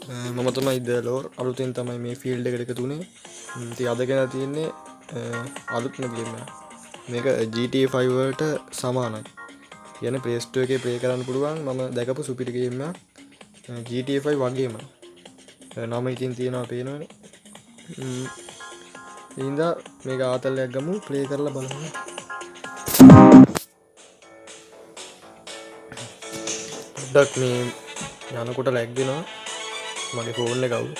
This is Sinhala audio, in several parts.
මම තමයි දලෝර් අලුතෙන් තමයි මේ ෆීල්ඩ් එකට එකතු වුණේ. ඉතින් අද ගැන තියෙන්නේ අලුත්ම ගේම් එක. මේක GTA 5 වලට සමානයි. කියන්නේ Play Store එකේ ප්ලේ කරන්න පුළුවන් මම දැකපු සුපිරි ගේම් එකක්. GTA 5 වගේම. නම ඉතින් තියෙනවා පේනවනේ. ඉතින්දා මේක ආතල්ලයක් ගමු ප්ලේ කරලා බලමු. ඩක් මේ යනකොට ලැග් දෙනවා. මගේ ෆෝන් එක අවුල්.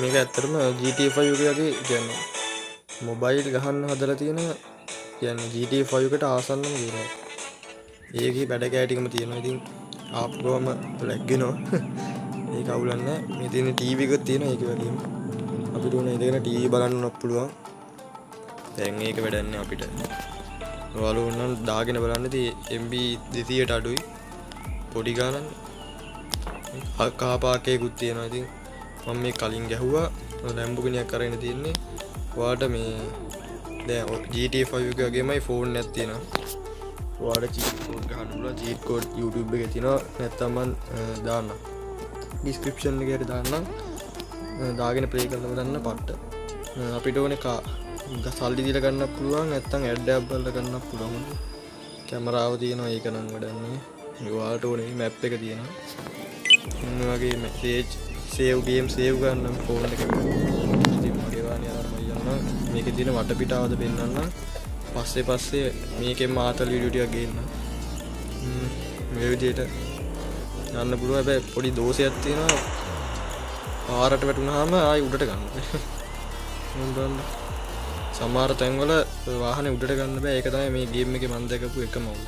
මේක ඇත්තටම GTA 5 වගේ කියන්නේ මොබයිල් ගහන්න හදලා තියෙන කියන්නේ GTA 5 එකට ආසන්නම ගේම. ඒකේ බඩ කෑටිකම තියෙනවා. ඉතින් ආපු ගමන් ලැග් වෙනවා. ඒක අවුලක් නැහැ. මේ තියෙන ටීවී එකක් තියෙනවා ඒක වගේම. අපිට උන ඉඳගෙන ටීවී බලන්න උනත් පුළුවන්. දැන් ඒක වැඩක් නැහැ අපිට. ඔයාලා උනන් දාගෙන බලන්න ඉතින් MB 200ට අඩුයි. පොඩි ගානක්. කහපාකේකුත් තියෙනවා. ඉතින් මම මේ කලින් ගැහුවා ලැම්බෝගිනියක් කරගෙන තියෙන්නේ. ඔයාලට මේ දැන් GTA 5 එක වගේමයි ෆෝන් එකක් තියෙනවා. ඔයාලට cheat code ගහන්න පුළුවන්. cheat code YouTube එකේ තියෙනවා. නැත්නම් මම දාන්නම්. description එකේ දාන්නම්. දාගෙන play කරලා බලන්න පට්ට. අපිට ඕනේ සල්ලි දීලා ගන්නත් පුළුවන්. නැත්නම් ඇඩ් එකක් බලලා ගන්නත් පුළුවන්. කැමරාව තියෙනවා ඒක නම් වැඩන්නේ. ඔයාලට ඕනේ map එක තියෙනවා. මේ වගේ message save game save ගන්න ෆෝන් එකේ. ඉතින් මගේ වාණි ආරම්භය යනවා. මේකේ තියෙන වටපිටාවද පෙන්වන්න. පස්සේ මේකෙන් මාතල් වීඩියෝ ටිකක් ගේන්න. මේ විදිහට යන්න පුළුවන්. හැබැයි පොඩි දෝෂයක් තියෙනවා. පාරට වැටුනහම ආයි උඩට ගන්න. මොන්දන්න. සමහර තැන්වල වාහනේ උඩට ගන්න බෑ. ඒක තමයි මේ ගේම් එකේ මම දැකපු එකම අවුල.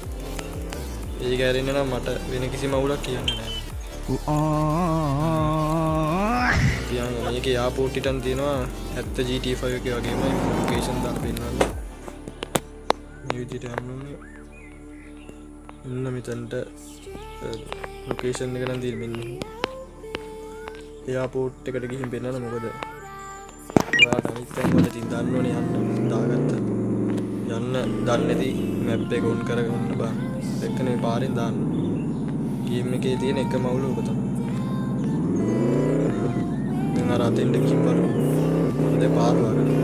ඒක ඇරෙන්න නම් මට වෙන කිසිම අවුලක් කියන්නේ නැහැ. තියන්න මේකේ යාපෝට් හිටන් තියෙනවා 70 GTA 5 එකේ වගේමයි ලොකේෂන් දාලා පෙන්නන්න. මේ විදිහට යන්නේ. ඉන්න මෙතනට ලොකේෂන් එක නම් තියෙන්නේ මෙන්න. යාපෝට් එකට ගිහින් පෙන්නන්න මොකද ඔයාලට අනිත් තැන් වල තින් දන්න ඕනේ යන්න දාගත්තා. යන්න දන්නේ නැති මැප් එක ඔන් කරගන්න බෑ. එක්කනේ පාරෙන් දාන්න. ගේම් එකේ තියෙන එකම අවුල ඔක තමයි. දැන් අර අතෙන්ට ගිහින් බලමු. දැන් පාර වගේ.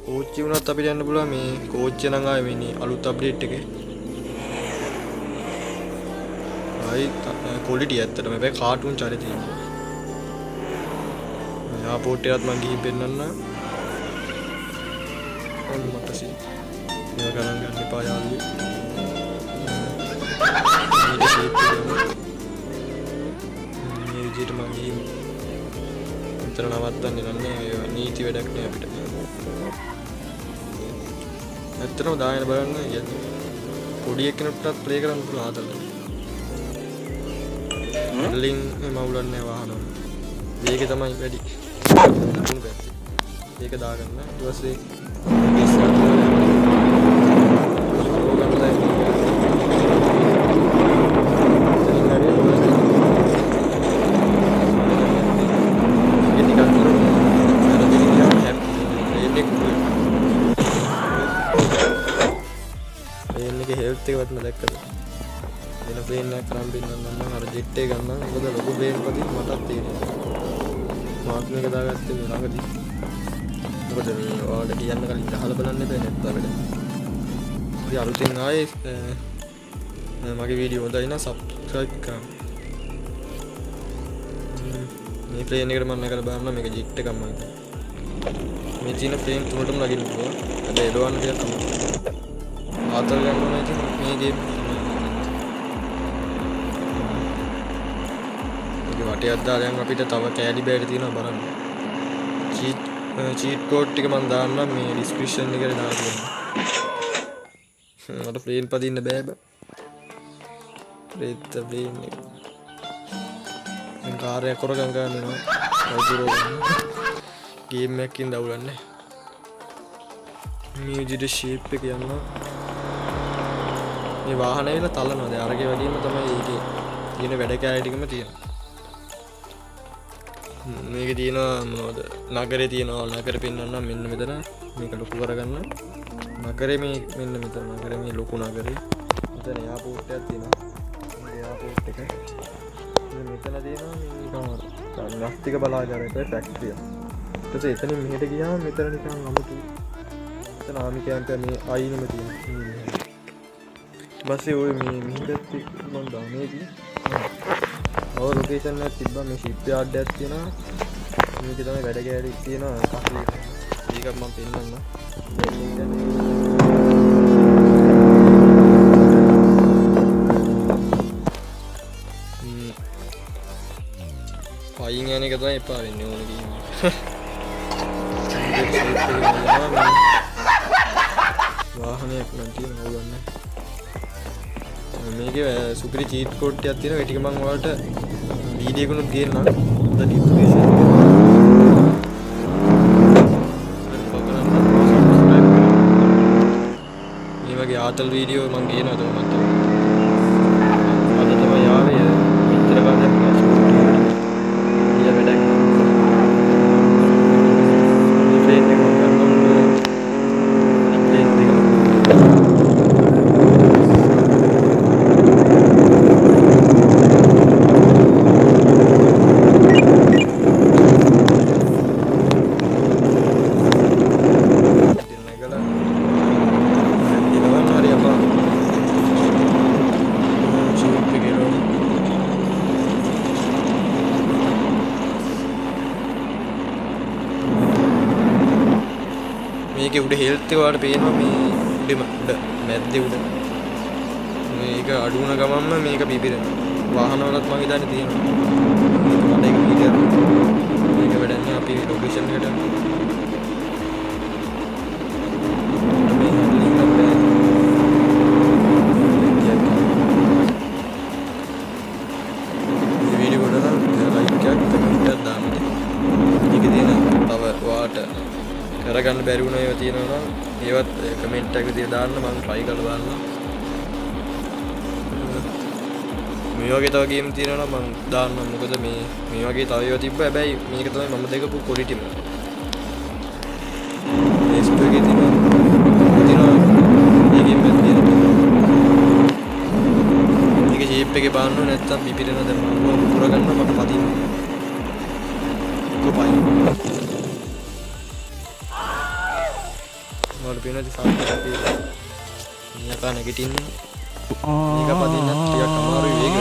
කෝච්චි වුණත් අපිට යන්න පුළුවන් මේ කෝච්චිය නම් ආවේ මේ අලුත් අප්ඩේට් එකේ. ආයි ක්වොලිටි ඇත්තටම හැබැයි කාටුන් චරිතය. යාපෝට් එකත් මම ගිහින් පෙන්නන්න. ඔන්න මට සී. මේක ගණන් ගන්න එපා යාළුවෝ. මේ විදිහට මම ගිහින් විතර නවත්තන්නේ නැහැ. නීති වැඩක් නෑ අපිට. ඇත්තටම දාගෙන බලන්න කියන්නේ පොඩි එකෙකුටත් ප්ලේ කරන්න පුළුවන් ආතල්ලා. ලින් මවුලක් නෑ වාහනවල. මේකේ තමයි වැඩි. ඒක දාගන්න. ඊට පස්සේ හෙල්ත් එකවත් දැක්කද? වෙන ප්ලේන් එකක් කරන් බින්නන්න නම් අර ජෙට් එක ගන්න. මොකද ලොකු ප්ලේන් පදින් මටත් තේරෙනවා. මාත් මේක දාගත්තේ මේ ළඟදී. මොකද මේ ඔයාලට කියන්න කලින් අහලා බලන්න එපා නැත්නම් වැඩ. ඉතින් අලුතෙන් ආයේ මගේ වීඩියෝ හොඳයි නම් සබ්ස්ක්‍රයිබ් කරන්න. මේ ප්ලේන් එකට මම නැගලා බලන්න මේක ජෙට් එකක් මම හිතන්නේ. මේ තියෙන ප්ලේන් තුනටම ලගින්න පුළුවන්. හැබැයි එලවන්න දෙයක් තමයි. ආතල් ගන්න ඕනේ ඉතින් මේ ගේම් එකේ වටයක් දාලා යන් අපිට තව කෑලි බෑලි තියෙනවා බලන්න. චීට් කෝඩ් ටික මම දාන්නම් මේ ඩිස්ක්‍රිප්ෂන් එකේ දාලා තියෙනවා. මට ප්ලේන් පදින්න බෑ බෑ. ප්ලේන් එක. මම කාර්යයක් කරගන්න ගන්නවා. වතුරෝ ගේම් එකකින් දවුලන්නේ. මේ විදිහට ෂේප් එක යනවා. මේ වාහනේ විල තලනවා. දැන් අරගේ වැඩිම තමයි ඒකේ තියෙන වැඩ කෑලි ටිකම තියෙනවා. මේකේ තියෙනවා මොනවද නගරේ තියෙනවා නගර පෙන්වන්න මෙන්න මෙතන මේක ලොකු කරගන්න නගරේ මේ මෙන්න මෙතන නගරේ මේ ලොකු නගරේ මෙතන එයාපෝට් එකක් තියෙනවා මේ එයාපෝට් එක මෙතන තියෙනවා මේ ගස්තික බලාගාරයක ෆැක්ටරිය ඊට පස්සේ එතනින් මෙහෙට ගියාම මෙතන නිකන් අමුතු මෙතන ආමි කැම්ප් එක මේ අයිනෙම තියෙනවා බස්සේ ඔය මේ මිහිඳත් මම දාන්නේදී ඔය ලොකේෂන් එකක් තිබ්බා මේ ෂිප් යාඩ් එකක් තියෙනවා මේකේ තමයි වැඩ කැලේ තියෙනවා කටේ ඒක මම පෙන්නන්න පයින් යන එක තමයි එපා වෙන්නේ ඕන කියන්නේ වාහනයක් නම් තියෙනවා ඕගොල්ලෝ මේකේ සුපිරි චීට් කෝඩ් එකක් තියෙනවා ඒ ටික මම ඔයාලට වීඩියෝ එකකුත් ගේන්නම් ද ඩිස්ක්‍රිප්ෂන් එකේ මේ වගේ ආතල් වීඩියෝ මම ගේනවා තමයි අද තමයි ආවේ මෙච්චර කාලයක් ඊය වැඩක් ට්‍රේන් එක මම ගන්නවා ට්‍රේන් එක මේකේ උඩ හෙල්ත් එක වලට පේනවා මේ උඩ මැද්දේ උඩ මේක අඩු වුණ ගමන්ම මේක පිපිරෙනවා වාහන වලත් මම හිතන්නේ තියෙනවා මට ඒක මීටර් මේක වැඩන්නේ අපි ලොකේෂන් එකට මේ හැන්ඩලින් අපේ මේ වීඩියෝ වල නම් ලයික් එකක් කමෙන්ට් එකක් දාන්න මේක තියෙන තව වාට කරගන්න බැරි වුණ ඒවා තියෙනවා නම් ඒවත් කමෙන්ට් එකක තියලා දාන්න මම try කරලා දාන්නම් මේ වගේ තව ගේම් තියෙනවා නම් මම දාන්නම් මොකද මේ වගේ තව ඒවා තිබ්බ හැබැයි මේක තමයි මම දෙකපු ක්වොලිටිම Facebook එකේ තියෙනවා මේ ගේම් එක තියෙනවා මේක shape එකේ බලන්න නැත්තම් පිපිරෙන දැන් මම පුරගන්න මට පදින්න කොපයි වල පේනද සාපේක්ෂව නියක නැගිටින්න මේක පදින්න ටිකක් අමාරුයි වේග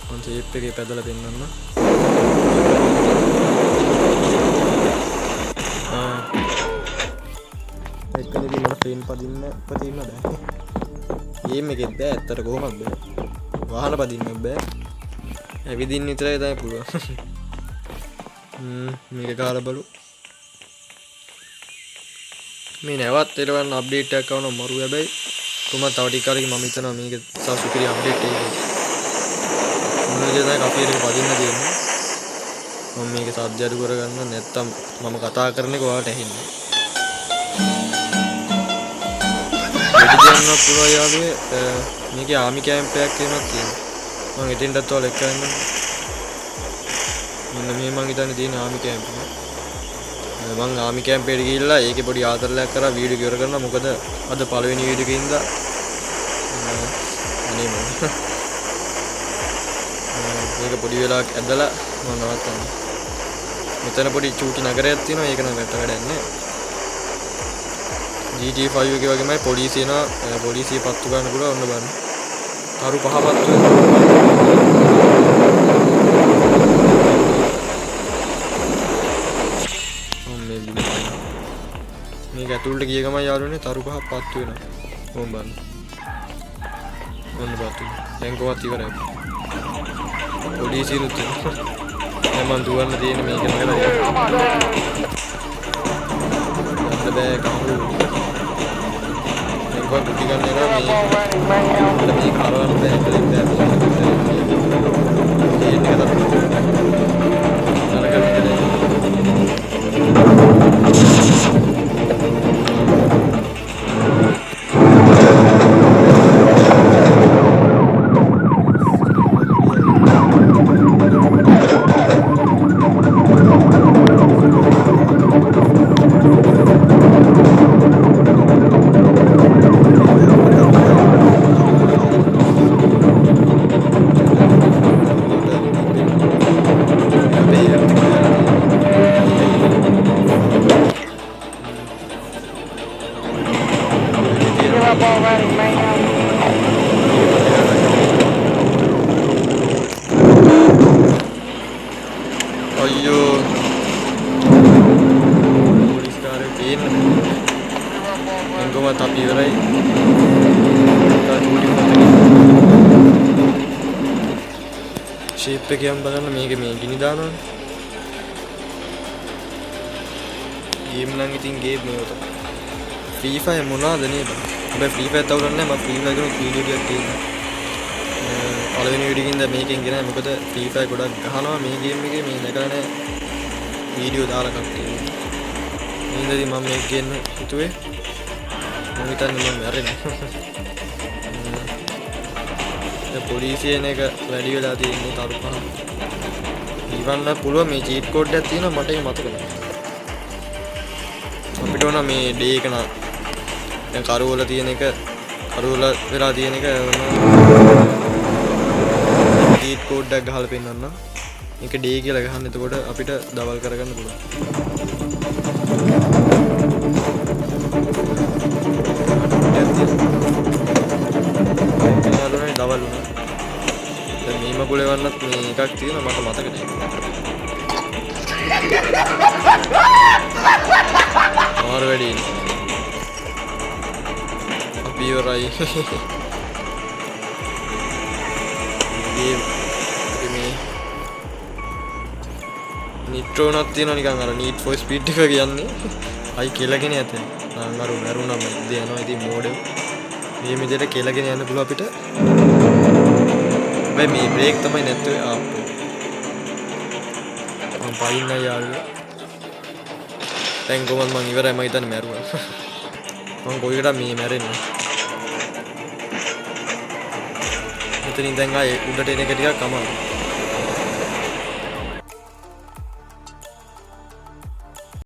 මම ෂේප් එකේ පැදලා පෙන්නන්න එක්කෙනෙක් මට ට්‍රේන් පදින්න බෑ ගේම් එකෙත් බෑ ඇත්තට කොහොමද බෑ වාහන පදින්න බෑ ඇවිදින්න විතරයි තමයි පුළුවන් මේක කාලා බලු මේ නැවත් එලවන්න අප්ඩේට් එකක් කරනවා මරු හැබැයි කොහොමද තව ටික කාලෙකින් මම හිතනවා මේක සුපිරි අප්ඩේට් එකක් මොනවද දැන් කපියට පදින්න තියෙන්නේ මම මේක සාධ්‍ය අඩු කරගන්න නැත්තම් මම කතා කරන එක ඔයාලට ඇහෙන්නේ මේක කියන්න පුළුවන් යාළුවේ මේකේ ආමි කැම්ප් එකක් කියනක් තියෙනවා මම එතෙන්ටත් ඔයාලා එක්ක යන්න මෙන්න මේ මම හිතන්නේ තියෙන ආමි කැම්ප් එක මම ආමි කැම්ප් එකට ගිහිල්ලා ඒකේ පොඩි ආතරලයක් කරා වීඩියෝ ඉවර කරනවා මොකද අද පළවෙනි වීඩියෝ එකේ ඉඳලා අනේ මම මේක පොඩි වෙලාවක් ඇදලා මම නවත්තනවා මෙතන පොඩි චූටි නගරයක් තියෙනවා ඒක නම් වැට වැඩක් නෑ GTA 5 එකේ වගේමයි පොලිසිය එනවා පොලිසිය පත්තු ගන්න පුළුවන් ඔන්න බලන්න තරු පහ පත්තු මේක ඇතුළට ගිය ගමන් යාළුවනේ තරු පහක් පත්තු වෙනවා ඕම් බලන්න ඔන්න පත්තු දැන් කොහොමද ඉවරයි පොලිසියනුත් තියෙනවා දැන් මම දුවන්න තියෙන මේක නගලා යන්න බෑ කවුරු දැන් කොහොමද කුටි ගන්න යනවා මේ කරවන්න බෑ දෙන්න බෑ ඒක තමයි අයියෝ පොලිස් කාරයෝ පේන්න එංගොමත් අපි ඉවරයි ෂේප් එක යම් බලන්න මේක මේ ගිනි දානවනේ ගේම් නම් ඉතින් ගේම් මේක ෆ්‍රී ෆයර් මොනවාද නේද හැබැයි ෆ්‍රී ෆයර් තවරන්නේ නැහැ මම ෆ්‍රී ෆයර් කරන වීඩියෝ ටිකක් තියෙනවා පළවෙනි වීඩියෝ එකකින්ද මේකෙන් ගෙන මොකද ෆ්‍රී ෆයර් ගොඩක් ගහනවා මේ ගේම් එකේ මේ නැගලා නැහැ වීඩියෝ දාලා කට්ටිය ඉතින් මම මේක ගේන්න හිතුවේ මම හිතන්නේ මම මැරෙන්නේ පොලිසියෙන් එක වැඩි වෙලා තියෙන්නේ තරු පහ ඉවන්න පුළුවන් මේ චීට් කෝඩ් එකක් තියෙනවා මට ඒක මතක නැහැ අපිට ඕන මේ ඩේ එක නා දැන් කරවල තියෙන එක කරවල වෙලා තියෙන එක චීට් කෝඩ් එකක් ගහලා පෙන්නන්න මේක ඩේ කියලා ගහන්න එතකොට අපිට දවල් කරගන්න පුළුවන් දවල් වුණා දැන් මේ මගුලේ වන්නත් මේ එකක් තියෙනවා මට මතක නැහැ මාර වැඩි අපි ඉවරයි මේ නිට්‍රෝ නත් තියෙනවා නිකන් අර නීඩ් ෆෝ ස්පීඩ් එක කියන්නේ අයි කෙලගෙන යතේ නම් අර මරුණම දෙනවා ඉතින් මෝඩේ මේ විදිහට කෙලගෙන යන්න පුළුවන් අපිට මේ බ්‍රේක් තමයි නැත්තේ ආප්පෝ මම පයින්න යාළුවා දැන් කොහොමද මං ඉවරයි මම හිතන්නේ මැරුවා මං කොයිකට මේ මැරෙන්නේ මෙතනින් දැන් ආයේ උඩට එන එක ටිකක් අමාරුයි